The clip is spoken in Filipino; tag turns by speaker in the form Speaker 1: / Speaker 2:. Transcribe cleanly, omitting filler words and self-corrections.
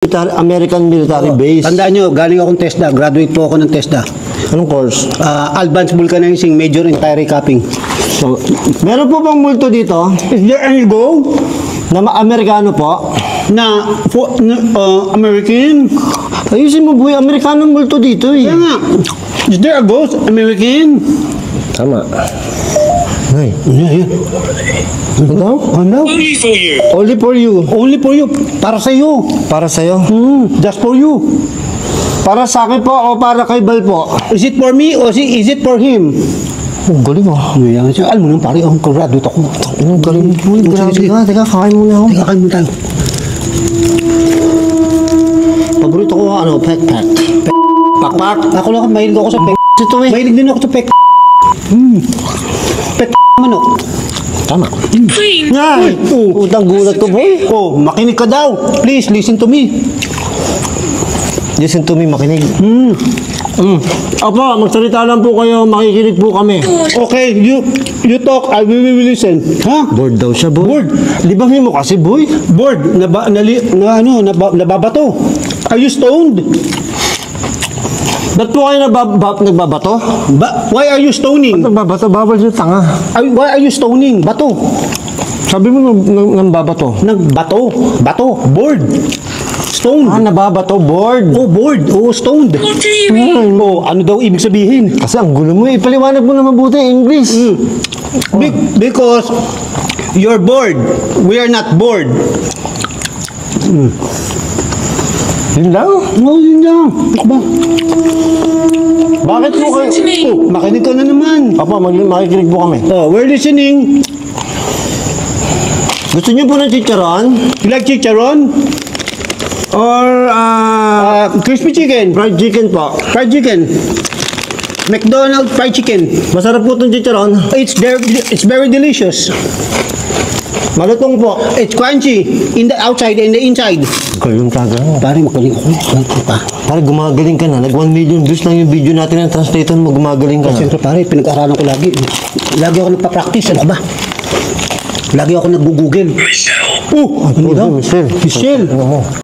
Speaker 1: American military base.
Speaker 2: Tandaan nyo, galing akong TESDA. Graduate po ako ng TESDA.
Speaker 1: Anong course?
Speaker 2: Advanced Vulcanizing, Major in Tire Capping.
Speaker 1: So, meron po bang multo dito?
Speaker 2: Is there any go
Speaker 1: Na Amerikano po?
Speaker 2: na American?
Speaker 1: Ayusin mo boy, Amerikano multo dito eh.
Speaker 2: Kaya nga, is there a ghost American?
Speaker 1: Tama. Ay,
Speaker 2: Yeah.
Speaker 1: ano?
Speaker 2: Ano?
Speaker 3: Only for you.
Speaker 1: Only for you.
Speaker 2: Only for you. Para sa iyo.
Speaker 1: Para sa'yo.
Speaker 2: Just for you.
Speaker 1: Para sa akin po o para kay Bal po?
Speaker 2: Is it for me or is it for him?
Speaker 1: Ang galing mo.
Speaker 2: Ayan siya. Alam mo nang pare, akong graduate ako.
Speaker 1: Ang galing mo. Grabe
Speaker 2: sige.
Speaker 1: ka. Teka, kakain muna ako.
Speaker 2: Teka, kain mo tayo.
Speaker 1: Paborito ko ano, pek-pek. Pakpak.
Speaker 2: Ako lang, mahilig ako sa pek.
Speaker 1: Ito eh.
Speaker 2: Mahilig din ako sa pek. Pek manok.
Speaker 1: Tama.
Speaker 3: Clean.
Speaker 1: Ngay! Utang gulat to boy.
Speaker 2: Oh, makinig ka daw. Please, listen to me.
Speaker 1: Listen to me, makinig. Opo, magsalita lang po kayo, makikinig po kami.
Speaker 2: Okay, you talk, I will listen. Ha?
Speaker 1: Bored daw siya, boy.
Speaker 2: Bored.
Speaker 1: Libangin mo kasi, boy.
Speaker 2: Bored. Nababato. Are you stoned?
Speaker 1: Ba't po kayo nagbabato?
Speaker 2: Why are you stoning?
Speaker 1: Nagbabato, bawal yung tanga.
Speaker 2: Why are you stoning? Bato.
Speaker 1: Sabi mo nang babato.
Speaker 2: Nagbato. Bato. Bored. Stoned.
Speaker 1: Nababato, bored.
Speaker 2: Oh, bored. Oh, stoned.
Speaker 3: What do you mean?
Speaker 2: Oh, ano daw ibig sabihin?
Speaker 1: Kasi ang gulo mo, ipaliwanag mo na mabuti English.
Speaker 2: Because you're bored. We are not bored.
Speaker 1: Yun lang?
Speaker 2: No, yun lang. Ano ba?
Speaker 1: Bakit po kayo?
Speaker 3: Listen to me.
Speaker 2: Oh, makinig ka na naman.
Speaker 1: Opo, makikinig po kami.
Speaker 2: Oh, we're listening.
Speaker 1: Gusto niyo po ng chicharon?
Speaker 2: You like chicharon?
Speaker 1: Or,
Speaker 2: Crispy chicken.
Speaker 1: fried chicken po?
Speaker 2: Fried chicken. McDonald's fried chicken.
Speaker 1: Masarap po itong chicharon.
Speaker 2: It's very delicious.
Speaker 1: Malutong po.
Speaker 2: It's crunchy in the outside and the inside.
Speaker 1: Galing talaga.
Speaker 2: Pare, magaling ako.
Speaker 1: Pare, gumagaling ka na. Nag 1 million views lang yung video natin ng translator mo. Gumagaling ka na.
Speaker 2: Siyempre pare, pinag-aralan ko lagi. Lagi ako nagpa-practice. Ano ba? Lagi ako nag-google.
Speaker 3: Michelle.
Speaker 2: Oh, ano daw?
Speaker 1: Michelle.
Speaker 2: Michelle.
Speaker 1: Ano mo?